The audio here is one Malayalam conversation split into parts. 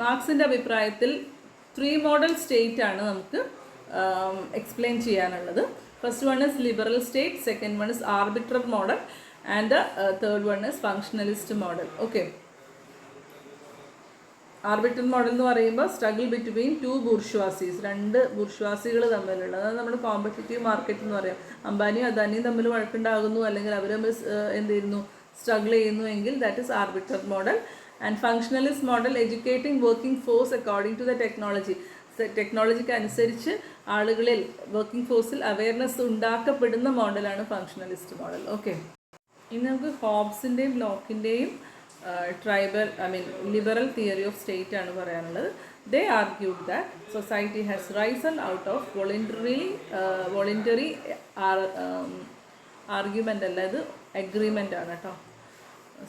മാർക്സിൻ്റെ അഭിപ്രായത്തിൽ 3 മോഡൽ സ്റ്റേറ്റ് ആണ് നമുക്ക് എക്സ്പ്ലെയിൻ ചെയ്യാനുള്ളത്. First one is liberal state, second one is arbiter model and third one is functionalist model. Okay, arbiter model എന്ന് പറയുമ്പോൾ സ്ട്രഗിൾ ബിറ്റ്വീൻ 2 ബൂർഷ്വാസീസ്, 2 ബൂർഷ്വാസികൾ തമ്മിലുള്ള, അതായത് നമ്മൾ കോമ്പറ്റീറ്റീവ് മാർക്കറ്റ് എന്ന് പറയാം. അംബാനിയും അദാനിയും തമ്മിൽ വഴക്കുണ്ടാകുന്നു, അല്ലെങ്കിൽ അവർ തമ്മിൽ എന്ത് ചെയ്യുന്നു, സ്ട്രഗിൾ ചെയ്യുന്നു എങ്കിൽ that is arbiter model. And functionalist model educating working force according to the technology, ടെക്നോളജിക്ക് അനുസരിച്ച് ആളുകളിൽ വർക്കിംഗ് ഫോഴ്സിൽ അവയർനെസ് ഉണ്ടാക്കപ്പെടുന്ന മോഡലാണ് ഫങ്ഷണലിസ്റ്റ് മോഡൽ. ഓക്കെ, ഇനി നമുക്ക് ഹോബ്സിൻ്റെയും ലോക്കിൻ്റെയും liberal theory of state ആണ് പറയാനുള്ളത്. They argued that society has risen out of voluntary argument അല്ല, ഇത് അഗ്രിമെൻ്റ് ആണ് കേട്ടോ,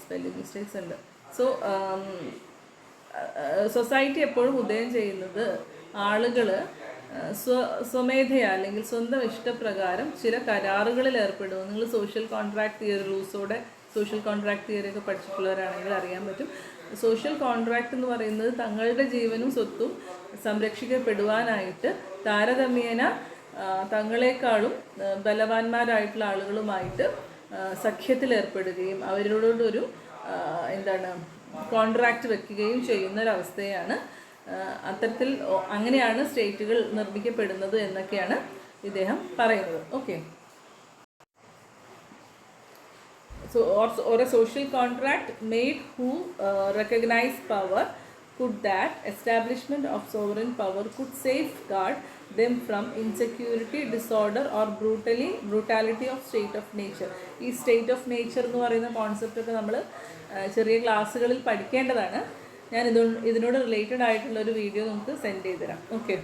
സ്പെല്ലിംഗ് മിസ്റ്റേക്സ് ഉണ്ട്. സോ സൊസൈറ്റി എപ്പോഴും ഉദയം ചെയ്യുന്നത് ആളുകൾ സ്വമേധയാ അല്ലെങ്കിൽ സ്വന്തം ഇഷ്ടപ്രകാരം ചില കരാറുകളിൽ ഏർപ്പെടുന്നു. നിങ്ങൾ സോഷ്യൽ കോൺട്രാക്ട് തിയറി, റൂസോയുടെ സോഷ്യൽ കോൺട്രാക്ട് തിയറി ഒക്കെ പഠിച്ചിട്ടുള്ളവരാണെങ്കിൽ അറിയാൻ പറ്റും. സോഷ്യൽ കോൺട്രാക്ട് എന്ന് പറയുന്നത് തങ്ങളുടെ ജീവനും സ്വത്തും സംരക്ഷിക്കപ്പെടുവാനായിട്ട് താരതമ്യേന തങ്ങളെക്കാളും ബലവാന്മാരായിട്ടുള്ള ആളുകളുമായിട്ട് സഖ്യത്തിലേർപ്പെടുകയും അവരോടൊരു കോൺട്രാക്റ്റ് വെക്കുകയും ചെയ്യുന്നൊരവസ്ഥയാണ്. അത്തരത്തിൽ അങ്ങനെയാണ് സ്റ്റേറ്റുകൾ നിർമ്മിക്കപ്പെടുന്നത് എന്നൊക്കെയാണ് ഇദ്ദേഹം പറയുന്നത്. Okay, so or a social contract made who recognize power could that establishment of sovereign power could safeguard them from insecurity, disorder or brutality of state of nature. ഈ സ്റ്റേറ്റ് ഓഫ് നേച്ചർ എന്ന് പറയുന്ന കോൺസെപ്റ്റ് ഒക്കെ നമ്മൾ ചെറിയ ക്ലാസ്സുകളിൽ പഠിക്കേണ്ടതാണ്. ഞാൻ ഇതിനോട് റിലേറ്റഡ് ആയിട്ടുള്ളൊരു വീഡിയോ നമുക്ക് സെൻഡ് ചെയ്ത് തരാം. ഓക്കെ.